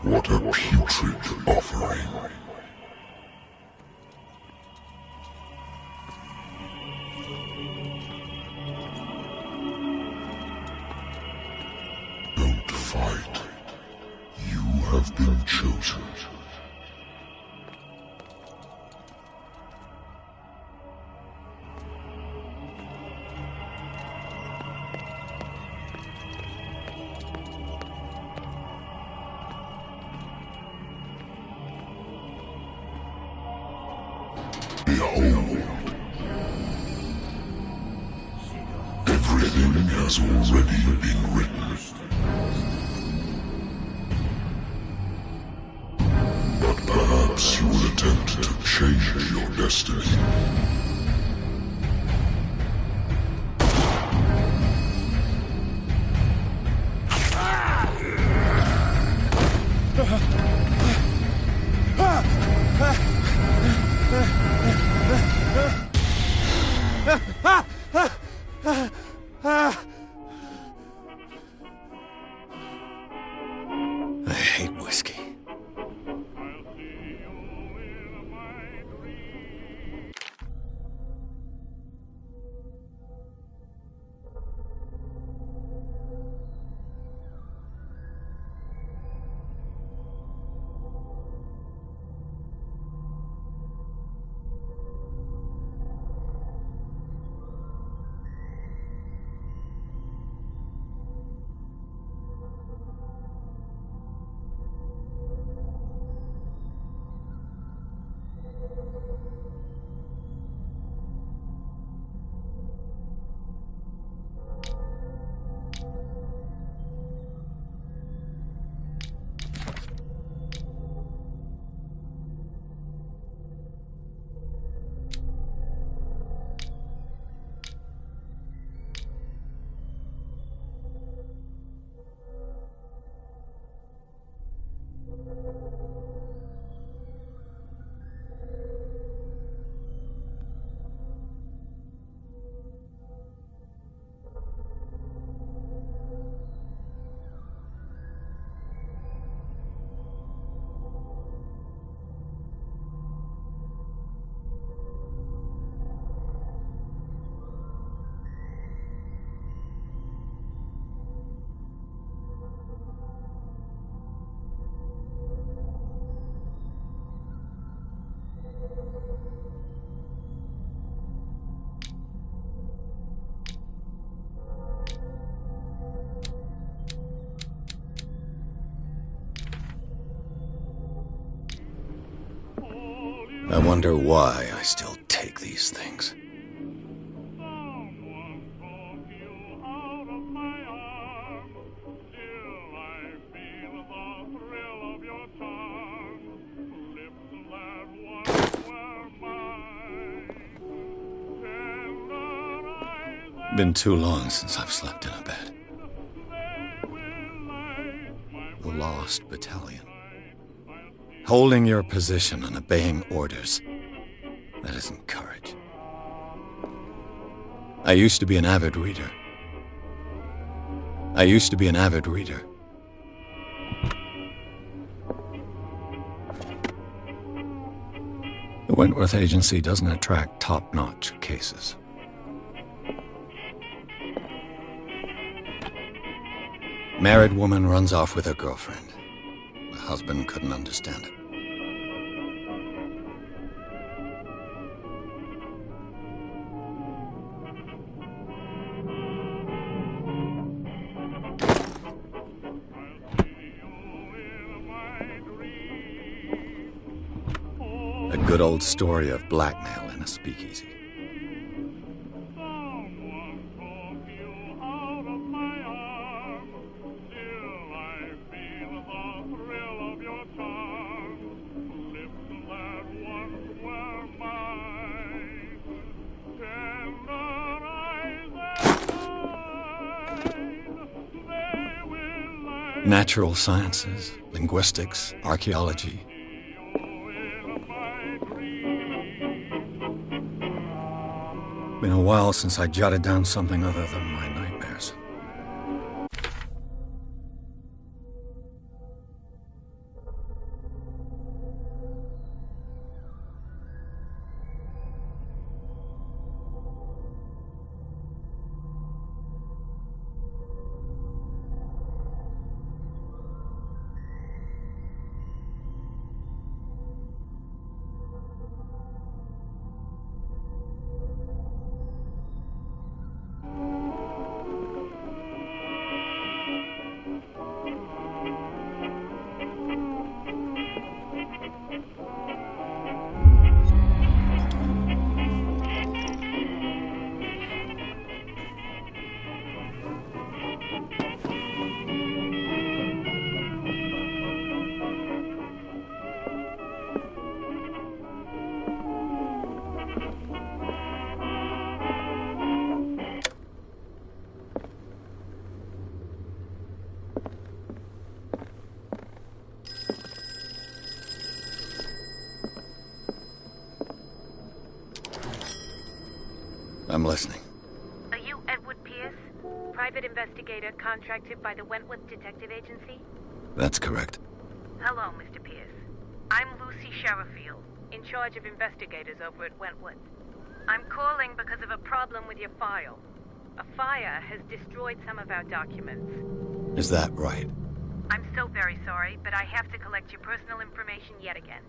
What a putrid offering. Don't fight. You have been chosen. Behold. Everything has already been written. But perhaps you will attempt to change your destiny. I hate whiskey. I wonder why I still take these things. Been too long since I've slept in a bed. The Lost Battalion. Holding your position and obeying orders. That isn't courage. I used to be an avid reader. The Wentworth Agency doesn't attract top-notch cases. Married woman runs off with her girlfriend. The husband couldn't understand it. A good old story of blackmail in a speakeasy. Natural sciences, linguistics, archaeology. Been a while since I jotted down something other than my nightmares. I'm listening. Are you Edward Pierce, private investigator contracted by the Wentworth Detective Agency? That's correct. Hello, Mr. Pierce. I'm Lucy Sherifield, in charge of investigators over at Wentworth. I'm calling because of a problem with your file. A fire has destroyed some of our documents. Is that right? I'm so very sorry, but I have to collect your personal information yet again.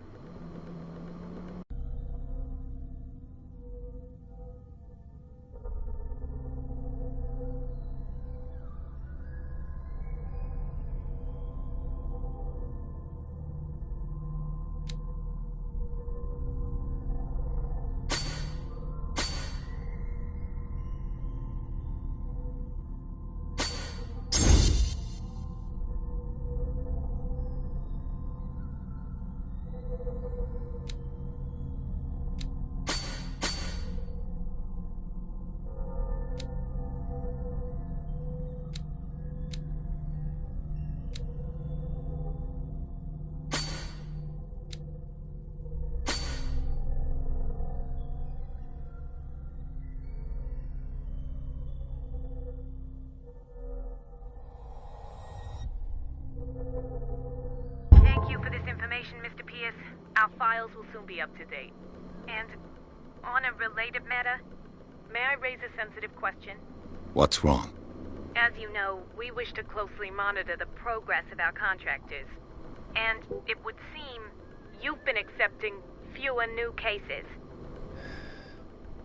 Mr. Pierce, our files will soon be up to date. And on a related matter, may I raise a sensitive question? What's wrong? As you know, we wish to closely monitor the progress of our contractors. And it would seem you've been accepting fewer new cases.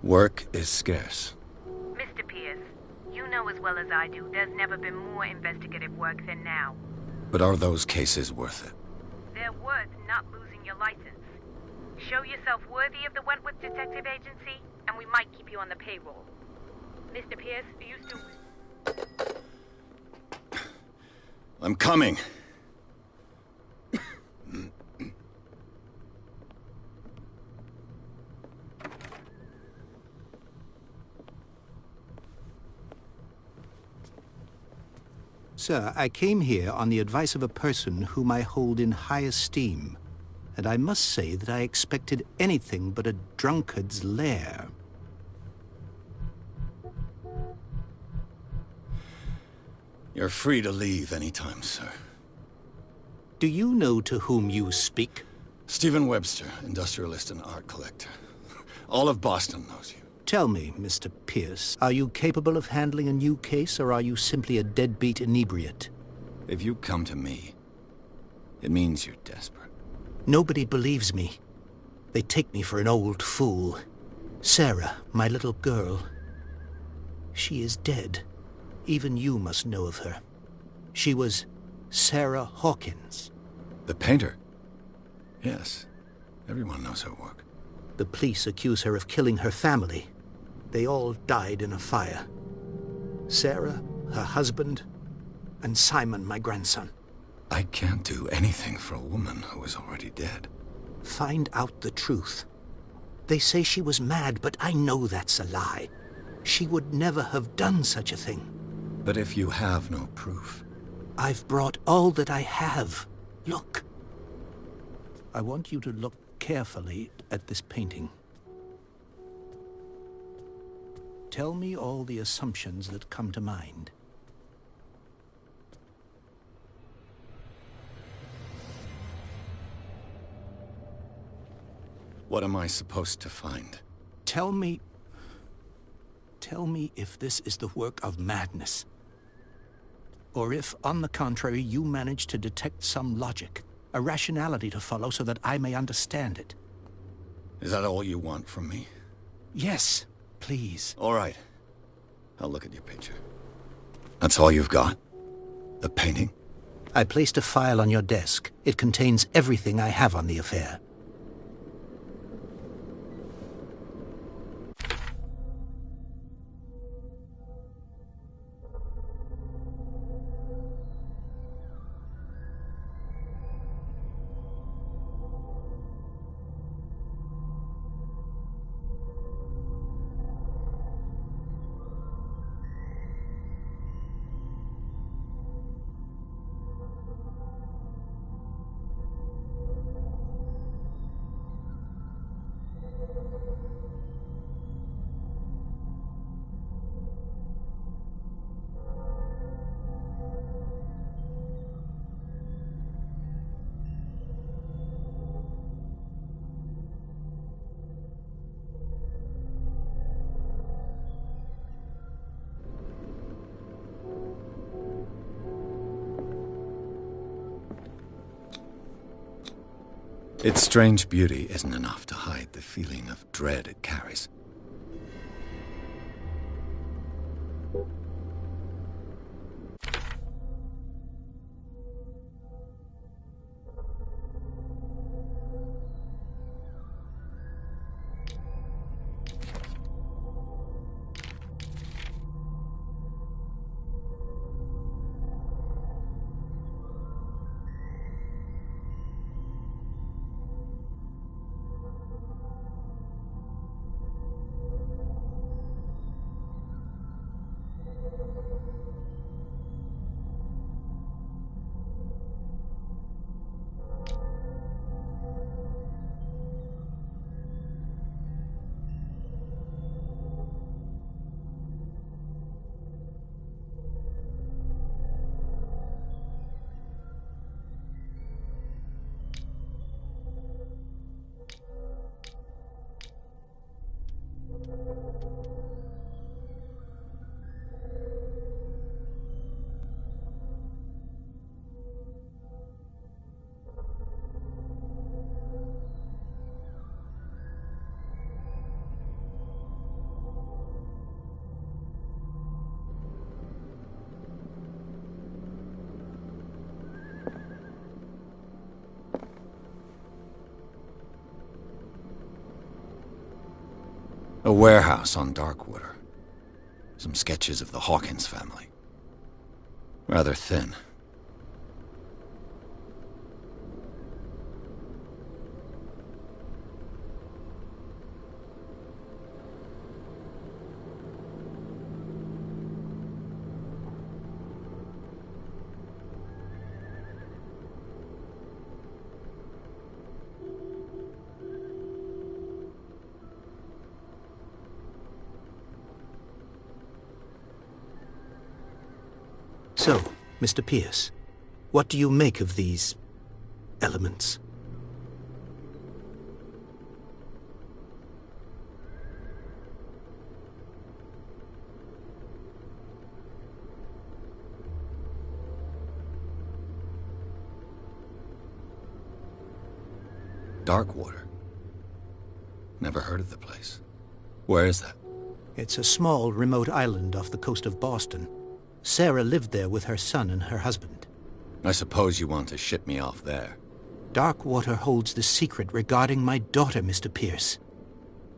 Work is scarce. Mr. Pierce, you know as well as I do, there's never been more investigative work than now. But are those cases worth it? They're worth not losing your license. Show yourself worthy of the Wentworth Detective Agency, and we might keep you on the payroll. Mr. Pierce, are you still... I'm coming. Sir, I came here on the advice of a person whom I hold in high esteem, and I must say that I expected anything but a drunkard's lair. You're free to leave anytime, sir. Do you know to whom you speak? Stephen Webster, industrialist and art collector. All of Boston knows you. Tell me, Mr. Pierce, are you capable of handling a new case, or are you simply a deadbeat inebriate? If you come to me, it means you're desperate. Nobody believes me. They take me for an old fool. Sarah, my little girl, she is dead. Even you must know of her. She was Sarah Hawkins. The painter? Yes. Everyone knows her work. The police accuse her of killing her family. They all died in a fire. Sarah, her husband, and Simon, my grandson. I can't do anything for a woman who is already dead. Find out the truth. They say she was mad, but I know that's a lie. She would never have done such a thing. But if you have no proof... I've brought all that I have. Look. I want you to look carefully at this painting. Tell me all the assumptions that come to mind. What am I supposed to find? Tell me if this is the work of madness. Or if, on the contrary, you manage to detect some logic, a rationality to follow so that I may understand it. Is that all you want from me? Yes, please. All right. I'll look at your picture. That's all you've got? The painting? I placed a file on your desk. It contains everything I have on the affair. Its strange beauty isn't enough to hide the feeling of dread it carries. A warehouse on Darkwater. Some sketches of the Hawkins family. Rather thin. So, Mr. Pierce, what do you make of these elements? Darkwater. Never heard of the place. Where is that? It's a small, remote island off the coast of Boston. Sarah lived there with her son and her husband. I suppose you want to ship me off there. Darkwater holds the secret regarding my daughter, Mr. Pierce.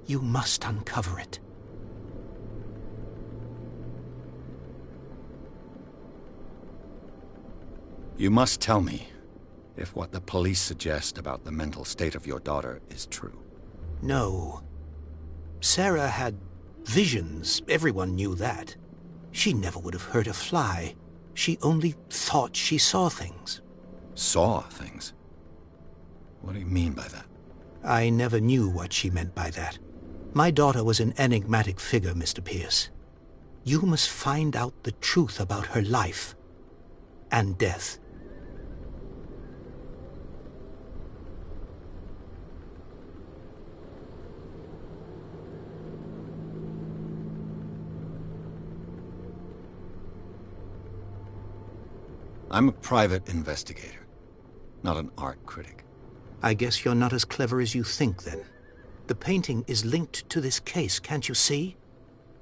You must uncover it. You must tell me if what the police suggest about the mental state of your daughter is true. No. Sarah had visions. Everyone knew that. She never would have hurt a fly. She only thought she saw things. Saw things? What do you mean by that? I never knew what she meant by that. My daughter was an enigmatic figure, Mr. Pierce. You must find out the truth about her life and death. I'm a private investigator, not an art critic. I guess you're not as clever as you think, then. The painting is linked to this case, can't you see?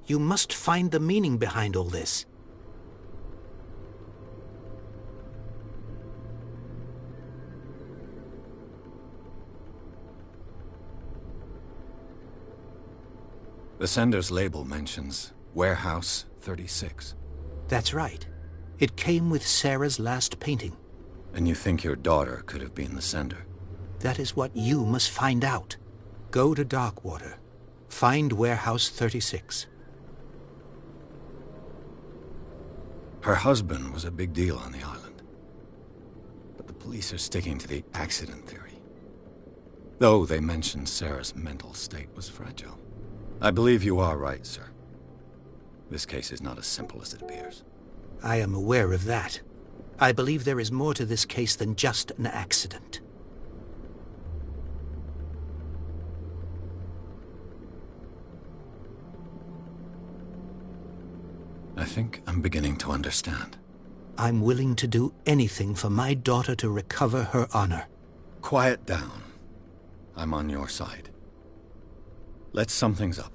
You must find the meaning behind all this. The sender's label mentions Warehouse 36. That's right. It came with Sarah's last painting. And you think your daughter could have been the sender? That is what you must find out. Go to Darkwater. Find Warehouse 36. Her husband was a big deal on the island. But the police are sticking to the accident theory. Though they mentioned Sarah's mental state was fragile. I believe you are right, sir. This case is not as simple as it appears. I am aware of that. I believe there is more to this case than just an accident. I think I'm beginning to understand. I'm willing to do anything for my daughter to recover her honor. Quiet down. I'm on your side. Let's sum things up.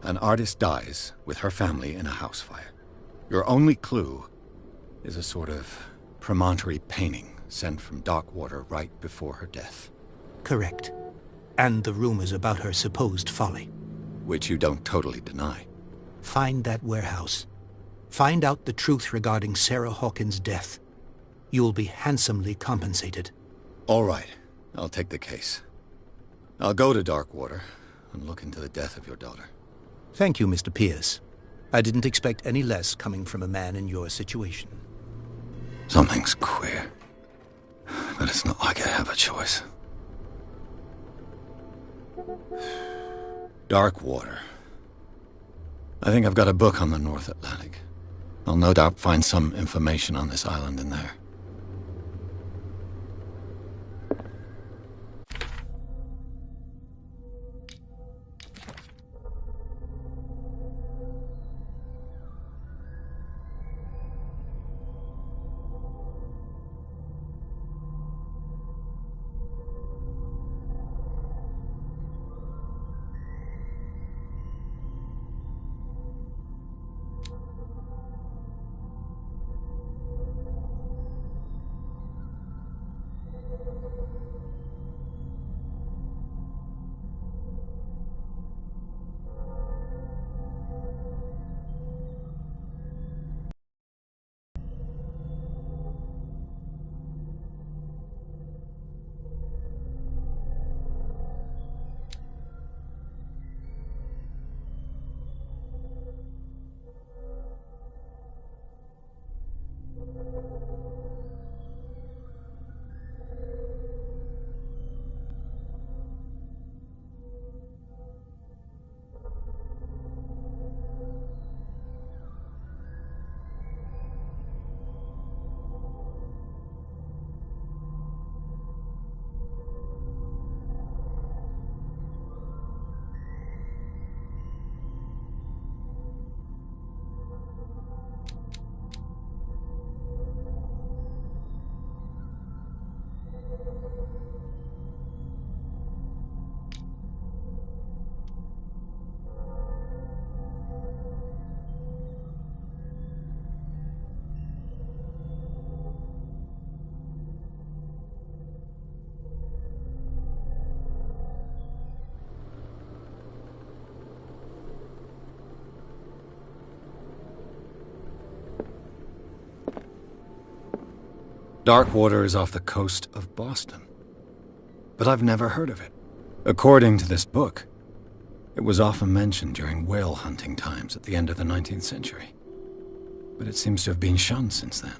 An artist dies with her family in a house fire. Your only clue is a sort of promontory painting sent from Darkwater right before her death. Correct. And the rumors about her supposed folly. Which you don't totally deny. Find that warehouse. Find out the truth regarding Sarah Hawkins' death. You'll be handsomely compensated. All right. I'll take the case. I'll go to Darkwater and look into the death of your daughter. Thank you, Mr. Pierce. I didn't expect any less coming from a man in your situation. Something's queer. But it's not like I have a choice. Darkwater. I think I've got a book on the North Atlantic. I'll no doubt find some information on this island in there. Darkwater is off the coast of Boston. But I've never heard of it. According to this book, it was often mentioned during whale hunting times at the end of the 19th century. But it seems to have been shunned since then.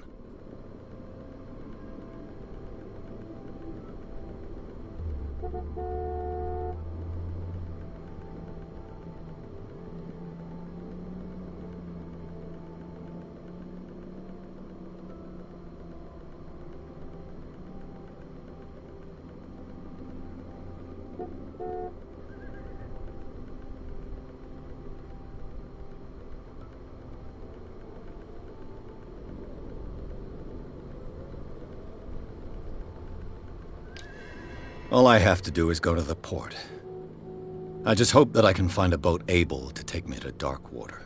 All I have to do is go to the port. I just hope that I can find a boat able to take me to Darkwater.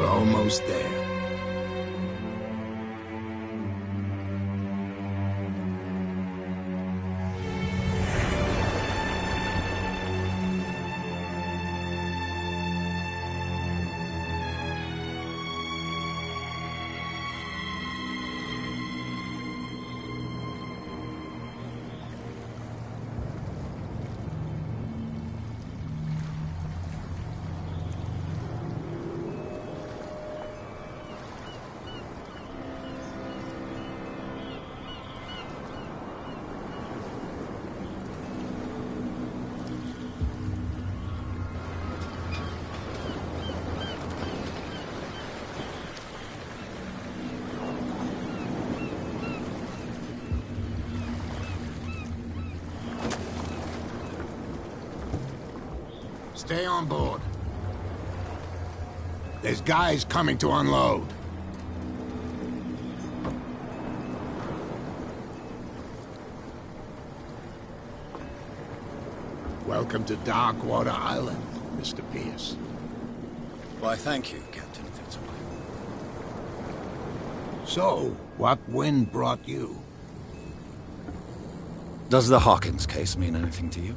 We're almost there. Stay on board. There's guys coming to unload. Welcome to Darkwater Island, Mr. Pierce. Why, thank you, Captain Fitzroy. So, what wind brought you? Does the Hawkins case mean anything to you?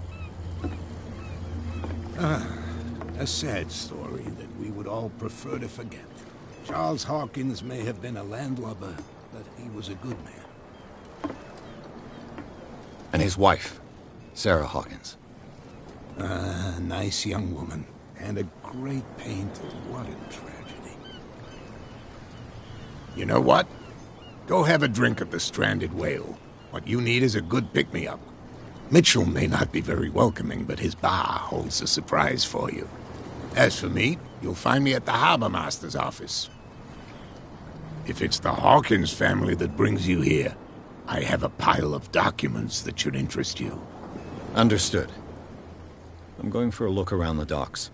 A sad story that we would all prefer to forget. Charles Hawkins may have been a landlubber, but he was a good man. And his wife, Sarah Hawkins. A nice young woman, and a great painter. What a tragedy. You know what? Go have a drink at the Stranded Whale. What you need is a good pick-me-up. Mitchell may not be very welcoming, but his bar holds a surprise for you. As for me, you'll find me at the Harbor Master's office. If it's the Hawkins family that brings you here, I have a pile of documents that should interest you. Understood. I'm going for a look around the docks.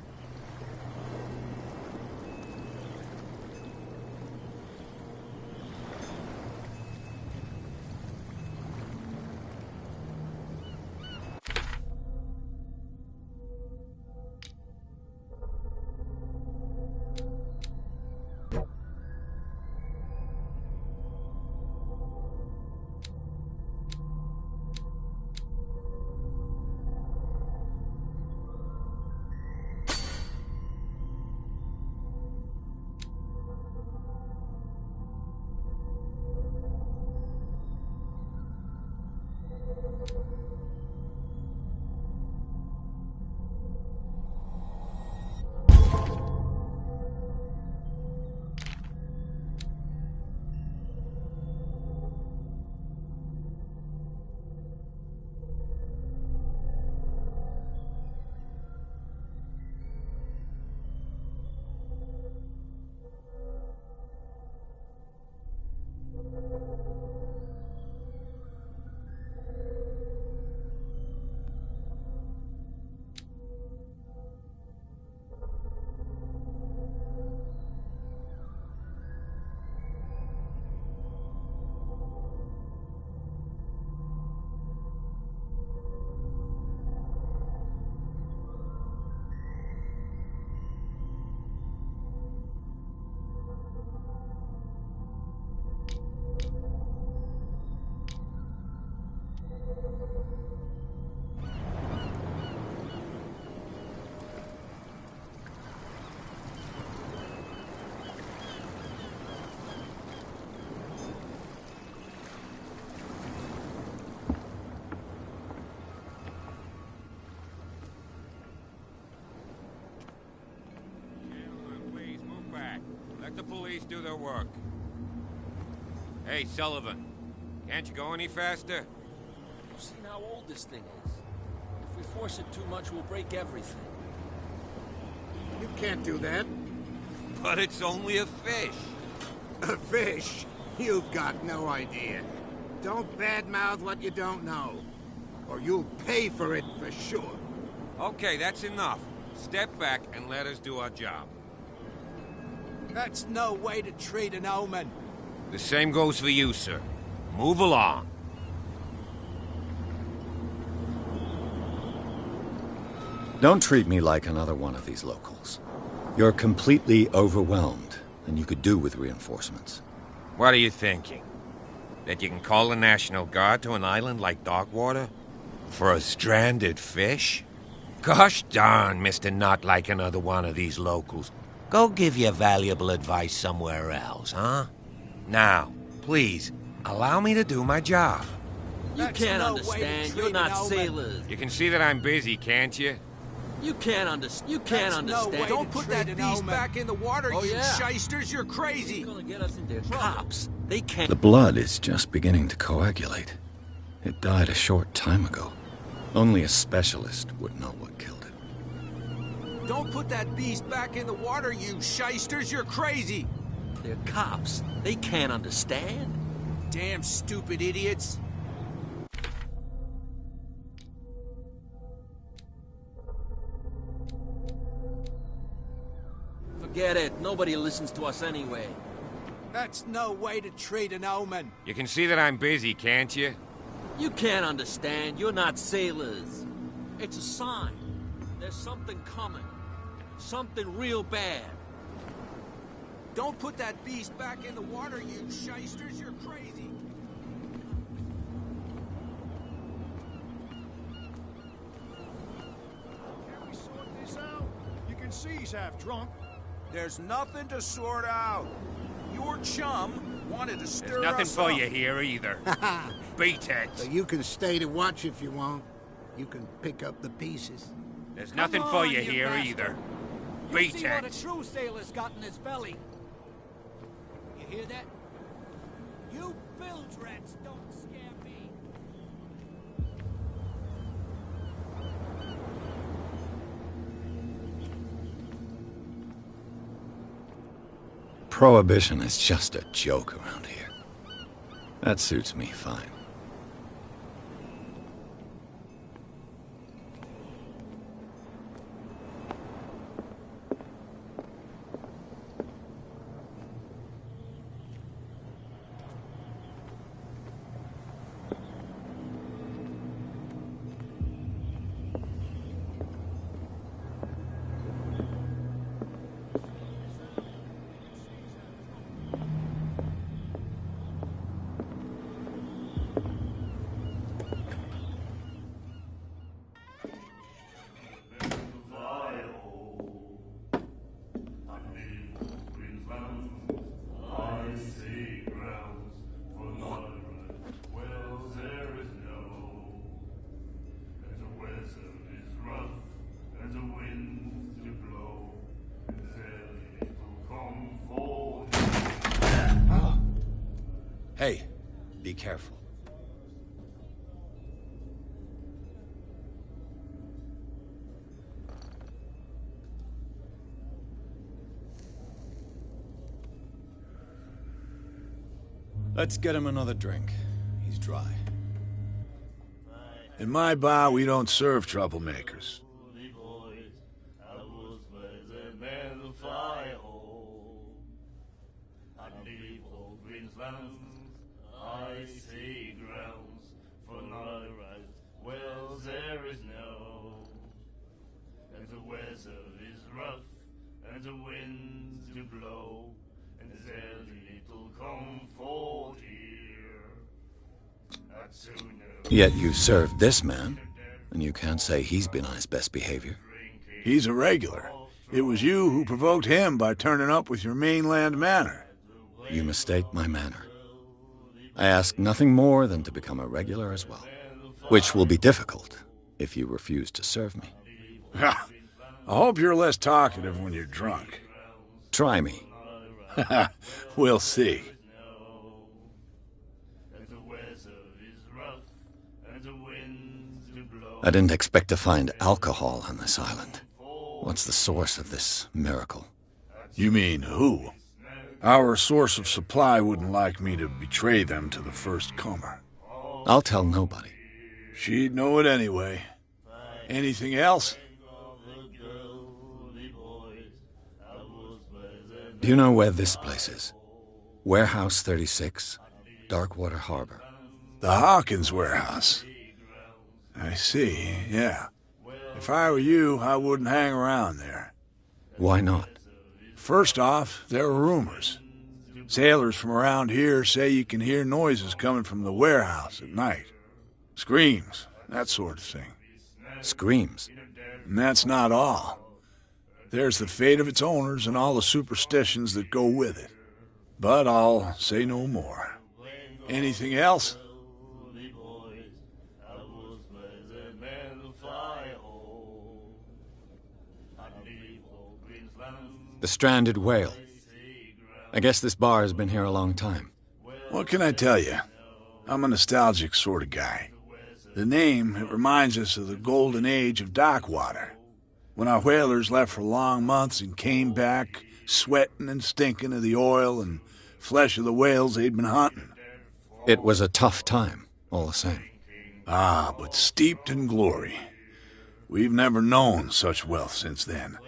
Let the police do their work. Hey, Sullivan. Can't you go any faster? You've seen how old this thing is. If we force it too much, we'll break everything. You can't do that. But it's only a fish. A fish? You've got no idea. Don't badmouth what you don't know, or you'll pay for it for sure. Okay, that's enough. Step back and let us do our job. That's no way to treat an omen. The same goes for you, sir. Move along. Don't treat me like another one of these locals. You're completely overwhelmed than you could do with reinforcements. What are you thinking? That you can call the National Guard to an island like Darkwater? For a stranded fish? Gosh darn, Mr. Not like another one of these locals. Go give your valuable advice somewhere else, huh? Now, please, allow me to do my job. You can't understand. You're not sailors. You can see that I'm busy, can't you? You can't understand. Don't put that beast back in the water, Oh, you yeah. shysters. You're crazy. You're gonna get us into cops. They can't. The blood is just beginning to coagulate. It died a short time ago. Only a specialist would know what killed it. Don't put that beast back in the water, you shysters. You're crazy. They're cops. They can't understand. Damn stupid idiots. Forget it. Nobody listens to us anyway. That's no way to treat an omen. You can see that I'm busy, can't you? You can't understand. You're not sailors. It's a sign. There's something coming. Something real bad. Don't put that beast back in the water, you shysters. You're crazy. Can we sort this out? You can see he's half drunk. There's nothing to sort out. Your chum wanted to stir There's nothing us for up. you here either. Beat it. So you can stay to watch if you want. You can pick up the pieces. There's nothing Come for on, you you here bastard. either. You Beat see what a it. true sailor's got in his belly. You hear that? You bilge rats don't scare me. Prohibition is just a joke around here. That suits me fine. Hey, be careful. Let's get him another drink. He's dry. In my bar, we don't serve troublemakers. I see grounds for no rise. Well, there is no. And the weather is rough, and the winds do blow, and there's little comfort here. Not sooner. Yet you served this man, and you can't say he's been on his best behavior. He's a regular. It was you who provoked him by turning up with your mainland manner. You mistake my manner. I ask nothing more than to become a regular as well, which will be difficult if you refuse to serve me. I hope you're less talkative when you're drunk. Try me. We'll see. I didn't expect to find alcohol on this island. What's the source of this miracle? You mean who? Our source of supply wouldn't like me to betray them to the first comer. I'll tell nobody. She'd know it anyway. Anything else? Do you know where this place is? Warehouse 36, Darkwater Harbor. The Hawkins warehouse. I see, yeah. If I were you, I wouldn't hang around there. Why not? First off, there are rumors. Sailors from around here say you can hear noises coming from the warehouse at night. Screams, that sort of thing. Screams? And that's not all. There's the fate of its owners and all the superstitions that go with it. But I'll say no more. Anything else? The stranded whale. I guess this bar has been here a long time. What can I tell you? I'm a nostalgic sort of guy. The name, it reminds us of the golden age of dockwater, when our whalers left for long months and came back sweating and stinking of the oil and flesh of the whales they'd been hunting. It was a tough time, all the same. Ah, but steeped in glory. We've never known such wealth since then.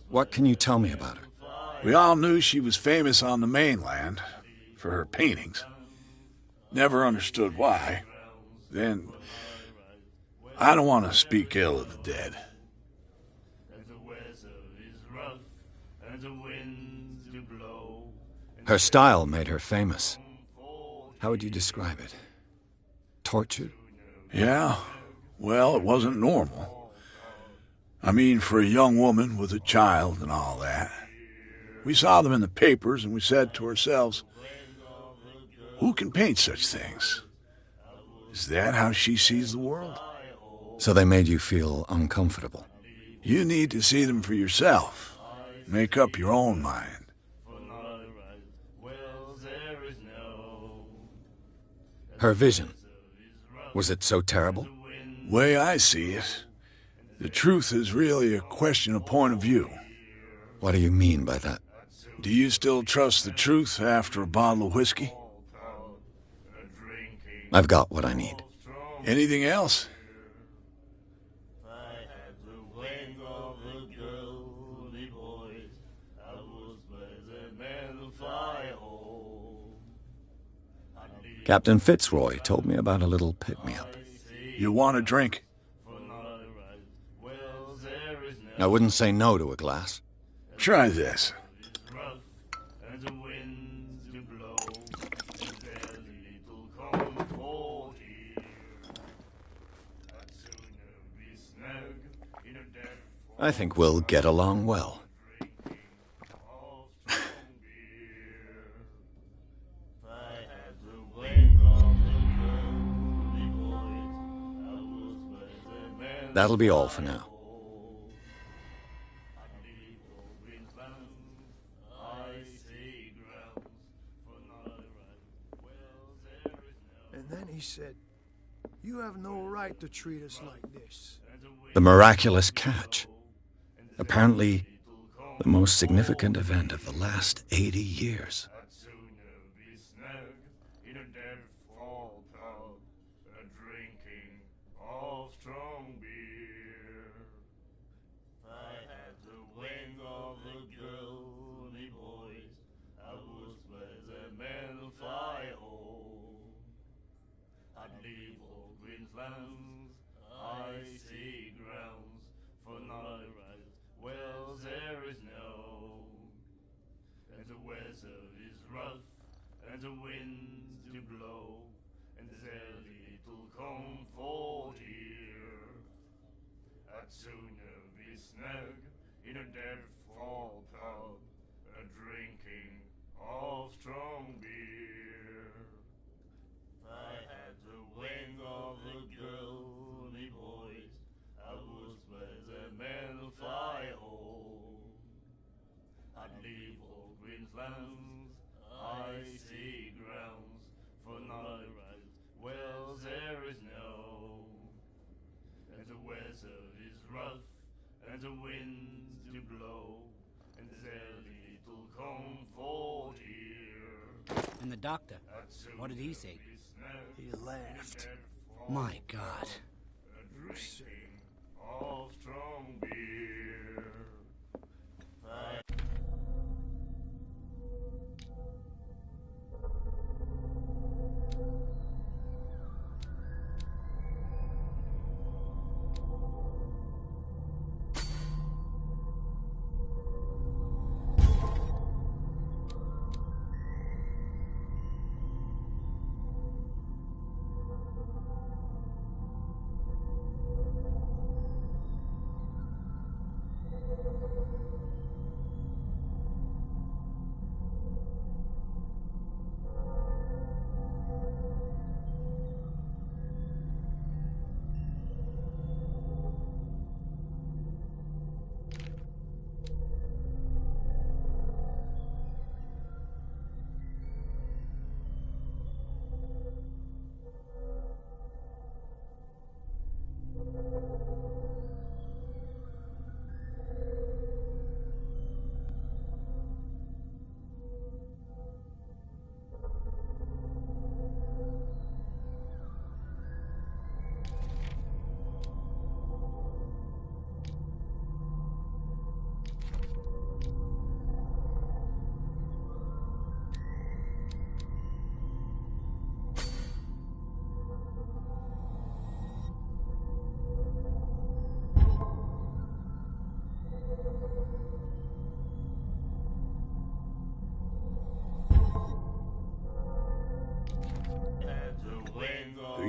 What can you tell me about her? We all knew she was famous on the mainland for her paintings. Never understood why. Then, I don't want to speak ill of the dead. Her style made her famous. How would you describe it? Tortured? Yeah, well, it wasn't normal. I mean, for a young woman with a child and all that. We saw them in the papers and we said to ourselves, who can paint such things? Is that how she sees the world? So they made you feel uncomfortable? You need to see them for yourself. Make up your own mind. Her vision. Was it so terrible? Way I see it, the truth is really a question of point of view. What do you mean by that? Do you still trust the truth after a bottle of whiskey? I've got what I need. Anything else? Captain Fitzroy told me about a little pick-me-up. You want a drink? I wouldn't say no to a glass. Try this. I think we'll get along well. That'll be all for now. And then he said, "You have no right to treat us like this." The miraculous catch. Apparently, the most significant event of the last 80 years. And the winds do blow, and there's little comfort here. I'd sooner be snug in a dead-fall pub, drinking of strong beer. If I had the wing of the girly boys, I would where the men fly home. I'd leave all Queensland, icy grounds, for not right, well there is no. And the weather is rough, and the winds do blow, and there's little comfort here. And the doctor, what did he say? He laughed. My God. Drinking of strong beer.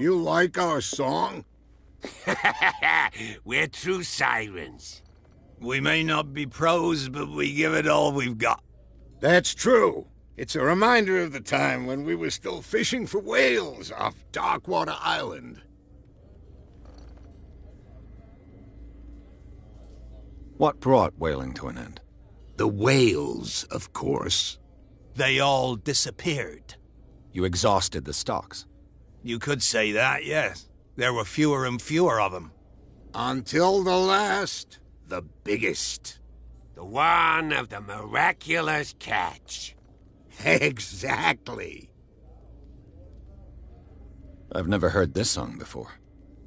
you like our song? We're true sirens. We may not be pros, but we give it all we've got. That's true. It's a reminder of the time when we were still fishing for whales off Darkwater Island. What brought whaling to an end? The whales, of course. They all disappeared. You exhausted the stocks. You could say that, yes. There were fewer and fewer of them. Until the last, the biggest. The one of the miraculous catch. Exactly. I've never heard this song before.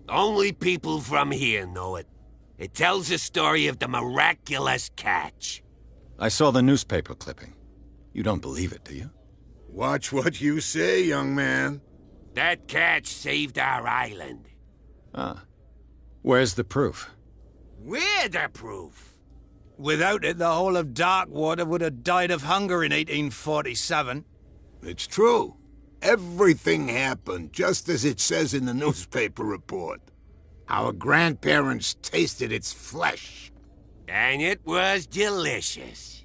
Only people from here know it. It tells the story of the miraculous catch. I saw the newspaper clipping. You don't believe it, do you? Watch what you say, young man. That catch saved our island. Ah. Where's the proof? We're the proof. Without it, the whole of Darkwater would have died of hunger in 1847. It's true. Everything happened just as it says in the newspaper report. Our grandparents tasted its flesh. And it was delicious.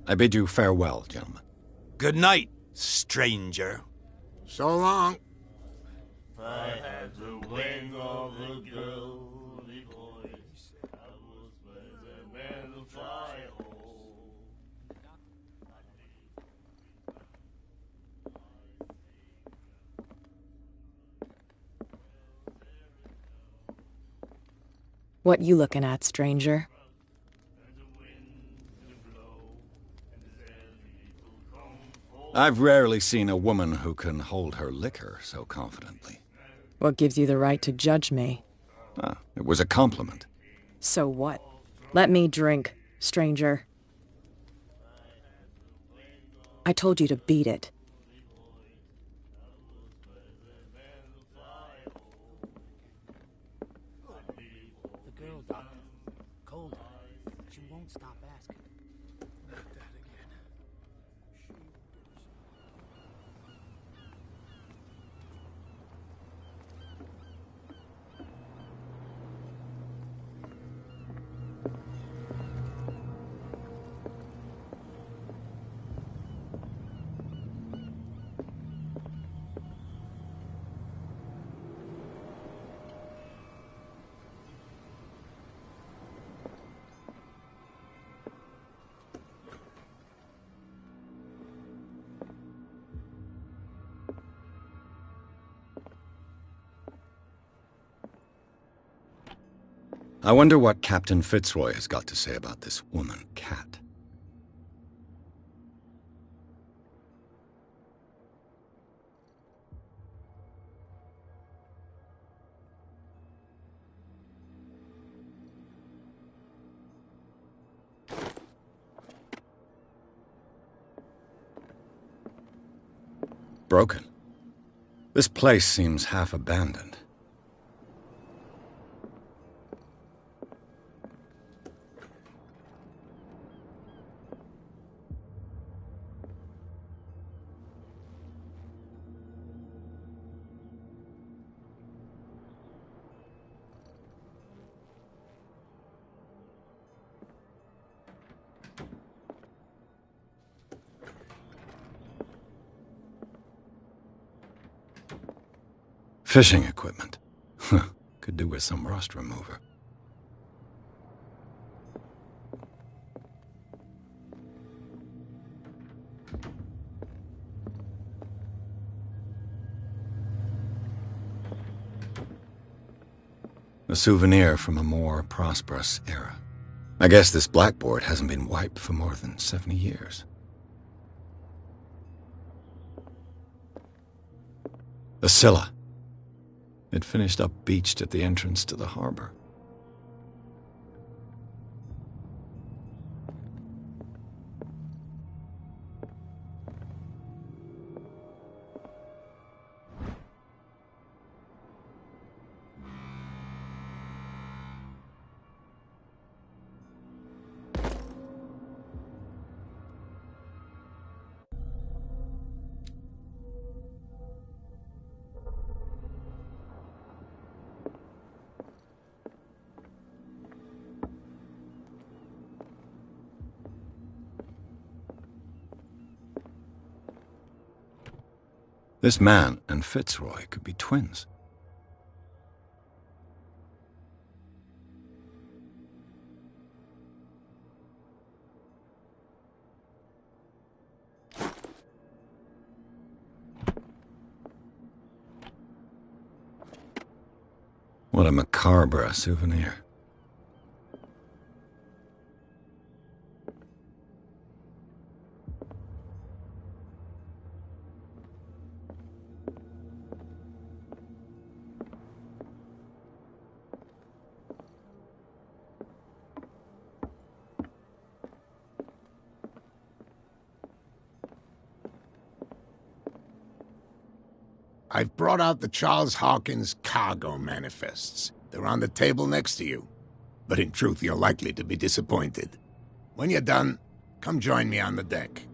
I bid you farewell, gentlemen. Good night, stranger. So long. I had the wing of a girly voice. I was with a man to fly home. What you looking at, stranger? I've rarely seen a woman who can hold her liquor so confidently. What gives you the right to judge me? Ah, it was a compliment. So what? Let me drink, stranger. I told you to beat it. The girl, Doctor. Cold. She won't stop asking. Not that again. I wonder what Captain Fitzroy has got to say about this woman, Cat. Broken. This place seems half abandoned. Fishing equipment. Could do with some rust remover. A souvenir from a more prosperous era. I guess this blackboard hasn't been wiped for more than 70 years. The Scylla. It finished up beached at the entrance to the harbor. This man and Fitzroy could be twins. What a macabre souvenir. I've brought out the Charles Hawkins cargo manifests. They're on the table next to you. But in truth, you're likely to be disappointed. When you're done, come join me on the deck.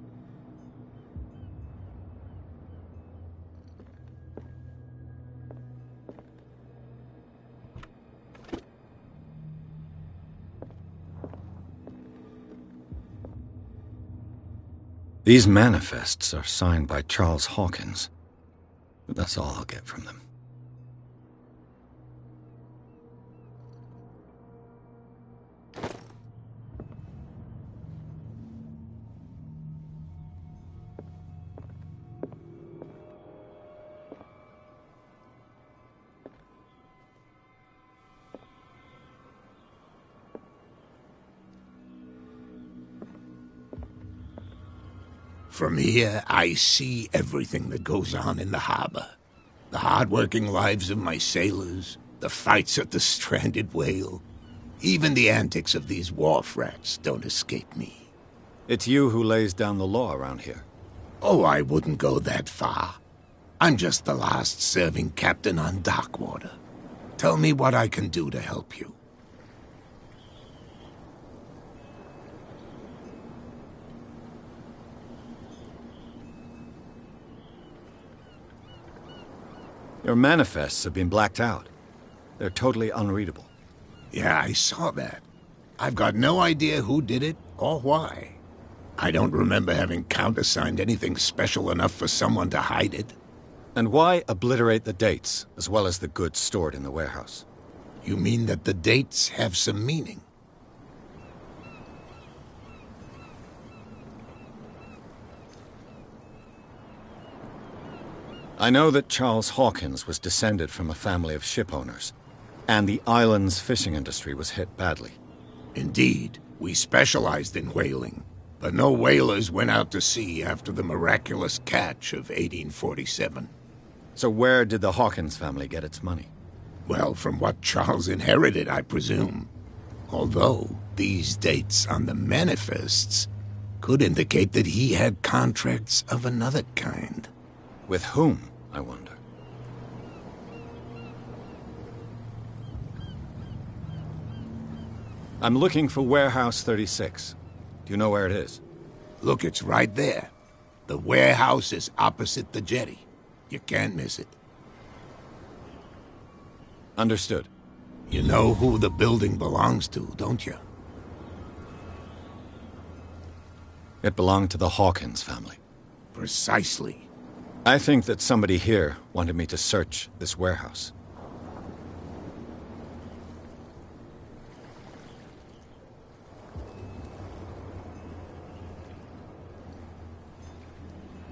These manifests are signed by Charles Hawkins. But that's all I'll get from them. From here, I see everything that goes on in the harbor. The hard-working lives of my sailors, the fights at the stranded whale. Even the antics of these wharf rats don't escape me. It's you who lays down the law around here. Oh, I wouldn't go that far. I'm just the last serving captain on Darkwater. Tell me what I can do to help you. Your manifests have been blacked out. They're totally unreadable. Yeah, I saw that. I've got no idea who did it or why. I don't remember having countersigned anything special enough for someone to hide it. And why obliterate the dates, as well as the goods stored in the warehouse? You mean that the dates have some meaning? I know that Charles Hawkins was descended from a family of ship owners, and the island's fishing industry was hit badly. Indeed, we specialized in whaling, but no whalers went out to sea after the miraculous catch of 1847. So where did the Hawkins family get its money? Well, from what Charles inherited, I presume. Although, these dates on the manifests could indicate that he had contracts of another kind. With whom, I wonder? I'm looking for Warehouse 36. Do you know where it is? Look, it's right there. The warehouse is opposite the jetty. You can't miss it. Understood. You know who the building belongs to, don't you? It belonged to the Hawkins family. Precisely. I think that somebody here wanted me to search this warehouse.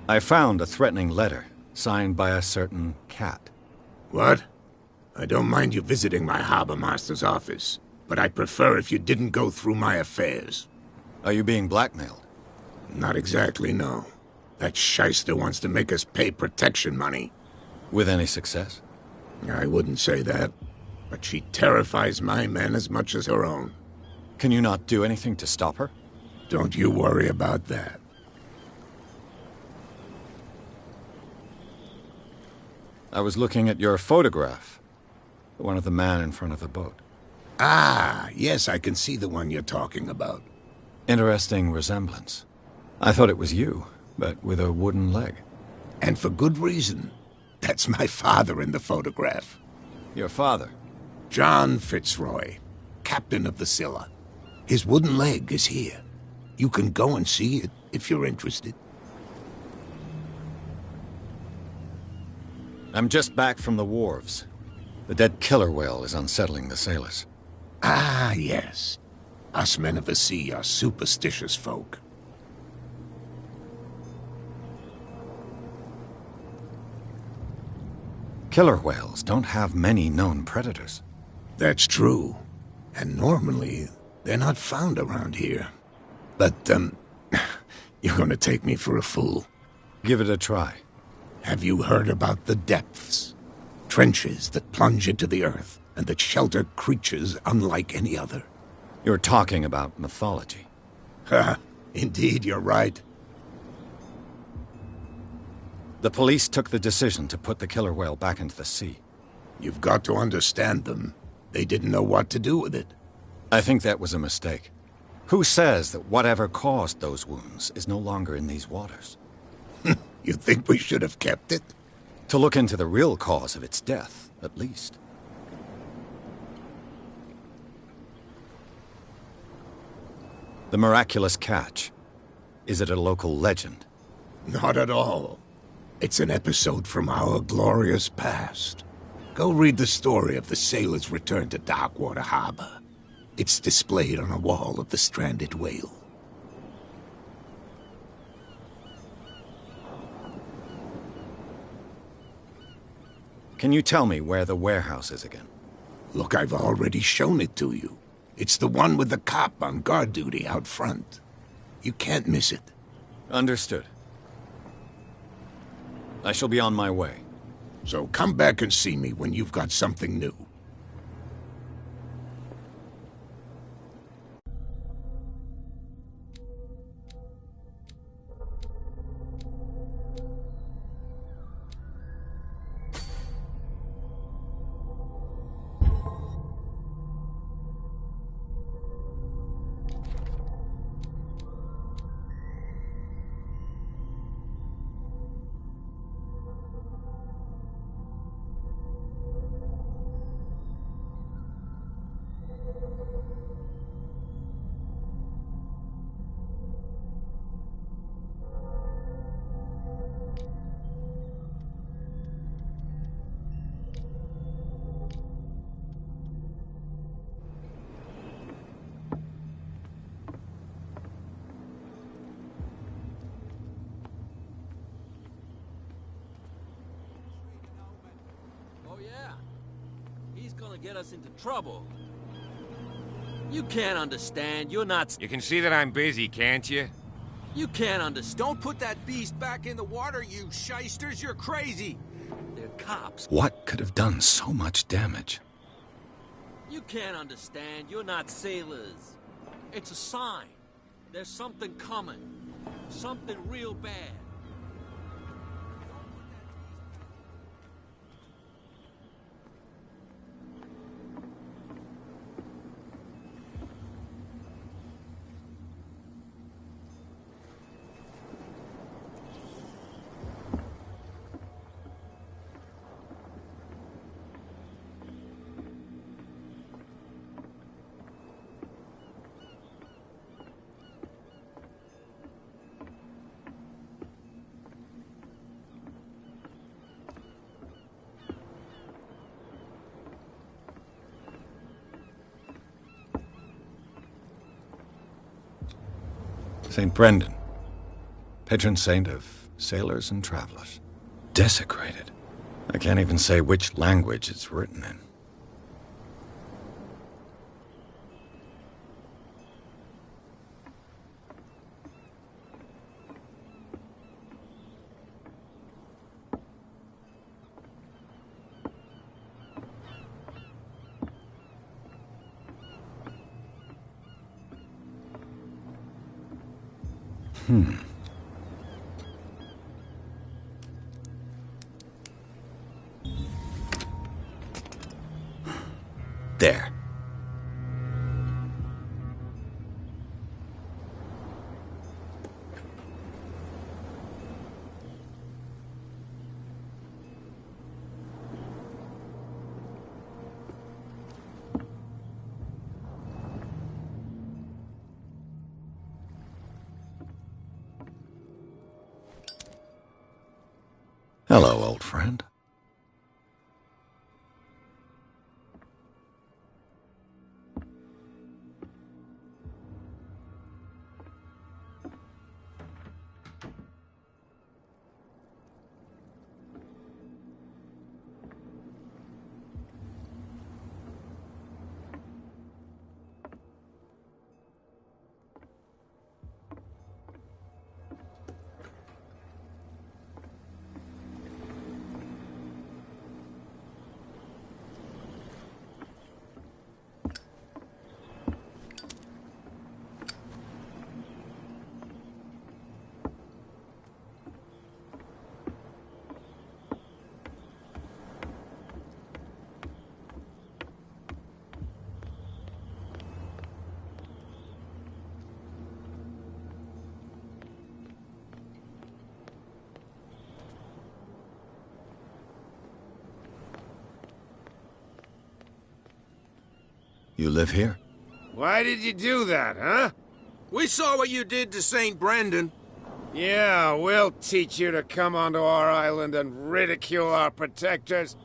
I found a threatening letter, signed by a certain cat. What? I don't mind you visiting my harbor master's office, but I'd prefer if you didn't go through my affairs. Are you being blackmailed? Not exactly, no. That shyster wants to make us pay protection money. With any success? I wouldn't say that, but she terrifies my men as much as her own. Can you not do anything to stop her? Don't you worry about that. I was looking at your photograph. The one of the man in front of the boat. Ah, yes, I can see the one you're talking about. Interesting resemblance. I thought it was you, but with a wooden leg. And for good reason. That's my father in the photograph. Your father? John Fitzroy, captain of the Scylla. His wooden leg is here. You can go and see it if you're interested. I'm just back from the wharves. The dead killer whale is unsettling the sailors. Ah, yes. Us men of the sea are superstitious folk. Killer whales don't have many known predators. That's true. And normally, they're not found around here. But, you're gonna take me for a fool. Give it a try. Have you heard about the depths? Trenches that plunge into the earth, and that shelter creatures unlike any other. You're talking about mythology. Ha! Indeed, you're right. The police took the decision to put the killer whale back into the sea. You've got to understand them. They didn't know what to do with it. I think that was a mistake. Who says that whatever caused those wounds is no longer in these waters? You think we should have kept it? To look into the real cause of its death, at least. The miraculous catch. Is it a local legend? Not at all. It's an episode from our glorious past. Go read the story of the sailor's return to Darkwater Harbor. It's displayed on a wall of the stranded whale. Can you tell me where the warehouse is again? Look, I've already shown it to you. It's the one with the cop on guard duty out front. You can't miss it. Understood. I shall be on my way. So come back and see me when you've got something new. Get us into trouble. You can't understand. You're not... You can see that I'm busy, can't you? You can't understand. Don't put that beast back in the water, you shysters. You're crazy. They're cops. What could have done so much damage? You can't understand. You're not sailors. It's a sign. There's something coming. Something real bad. St. Brendan, patron saint of sailors and travelers. Desecrated. I can't even say which language it's written in. There. Hello, old friend. You live here? Why did you do that, huh? We saw what you did to St. Brendan. Yeah, we'll teach you to come onto our island and ridicule our protectors.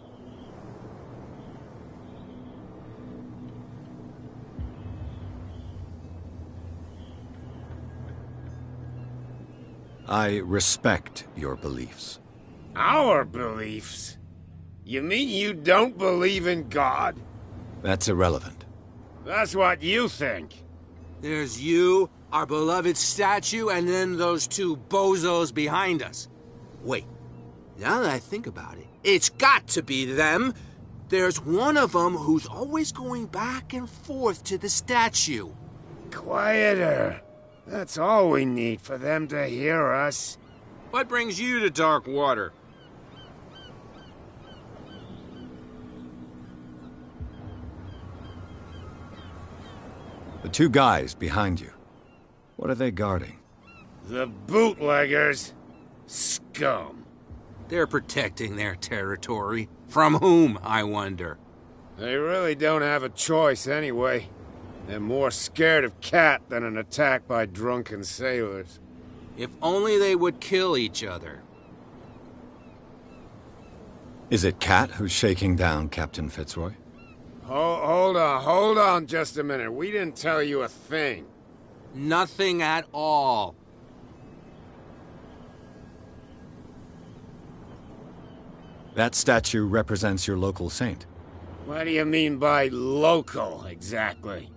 I respect your beliefs. Our beliefs? You mean you don't believe in God? That's irrelevant. That's what you think. There's you, our beloved statue, and then those two bozos behind us. Wait, now that I think about it, it's got to be them. There's one of them who's always going back and forth to the statue. Quieter. That's all we need for them to hear us. What brings you to dark water? The two guys behind you. What are they guarding? The bootleggers. Scum. They're protecting their territory. From whom, I wonder? They really don't have a choice anyway. They're more scared of Cat than an attack by drunken sailors. If only they would kill each other. Is it Cat who's shaking down Captain Fitzroy? Hold on just a minute. We didn't tell you a thing. Nothing at all. That statue represents your local saint. What do you mean by local, exactly?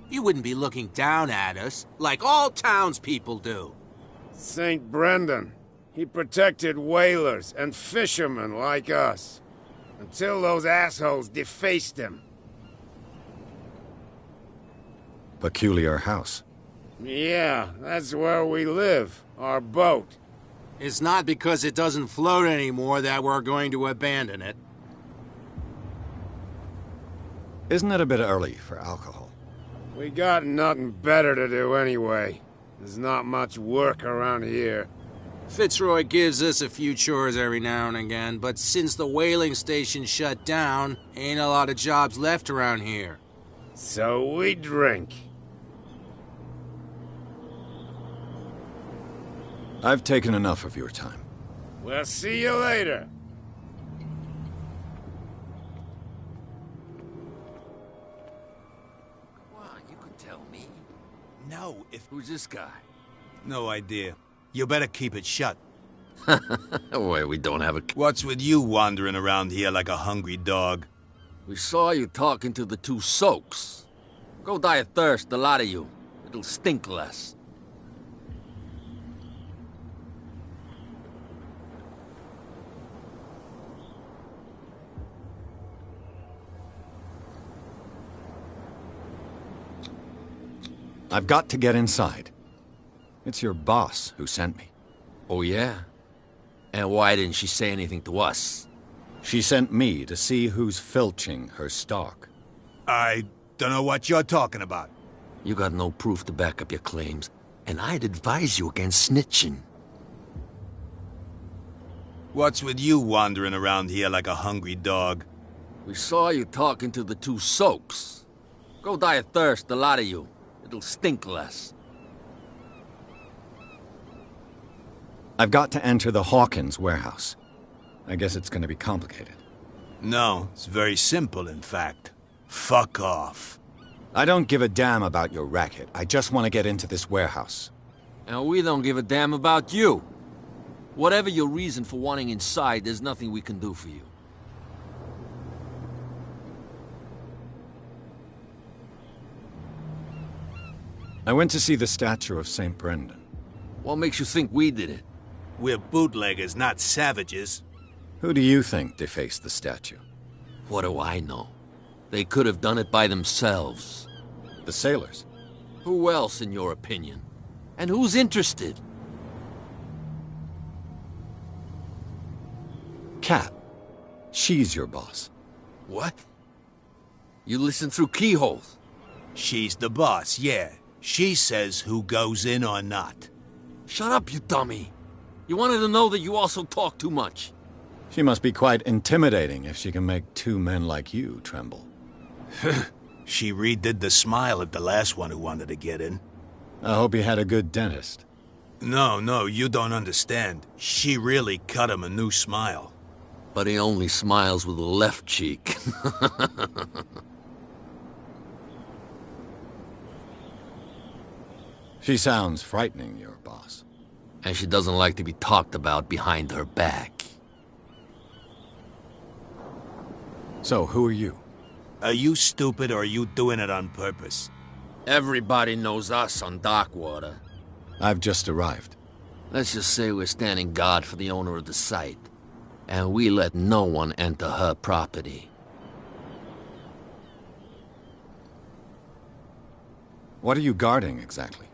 You wouldn't be looking down at us, like all townspeople do. St. Brendan. He protected whalers and fishermen like us. Until those assholes defaced him. Peculiar house. Yeah, that's where we live. Our boat. It's not because it doesn't float anymore that we're going to abandon it. Isn't it a bit early for alcohol? We got nothing better to do anyway. There's not much work around here. Fitzroy gives us a few chores every now and again, but since the whaling station shut down, ain't a lot of jobs left around here. So we drink. I've taken enough of your time. We'll see you later. Well, you could tell me. No, if... Who's this guy? No idea. You better keep it shut. Wait, we don't have a... What's with you wandering around here like a hungry dog? We saw you talking to the two soaks. Go die of thirst, the lot of you. It'll stink less. I've got to get inside. It's your boss who sent me. Oh, yeah? And why didn't she say anything to us? She sent me to see who's filching her stock. I don't know what you're talking about. You got no proof to back up your claims, and I'd advise you against snitching. What's with you wandering around here like a hungry dog? We saw you talking to the two soaks. Go die of thirst, the lot of you. It'll stink less. I've got to enter the Hawkins warehouse. I guess it's going to be complicated. No, it's very simple, in fact. Fuck off. I don't give a damn about your racket. I just want to get into this warehouse. And we don't give a damn about you. Whatever your reason for wanting inside, there's nothing we can do for you. I went to see the statue of St. Brendan. What makes you think we did it? We're bootleggers, not savages. Who do you think defaced the statue? What do I know? They could have done it by themselves. The sailors? Who else, in your opinion? And who's interested? Cat. She's your boss. What? You listen through keyholes? She's the boss, yeah. She says who goes in or not. Shut up, you dummy. You wanted to know that you also talk too much. She must be quite intimidating if she can make two men like you tremble. She redid the smile at the last one who wanted to get in. I hope he had a good dentist. No, you don't understand. She really cut him a new smile. But he only smiles with the left cheek. She sounds frightening, your boss. And she doesn't like to be talked about behind her back. So, who are you? Are you stupid or are you doing it on purpose? Everybody knows us on Darkwater. I've just arrived. Let's just say we're standing guard for the owner of the site. And we let no one enter her property. What are you guarding, exactly?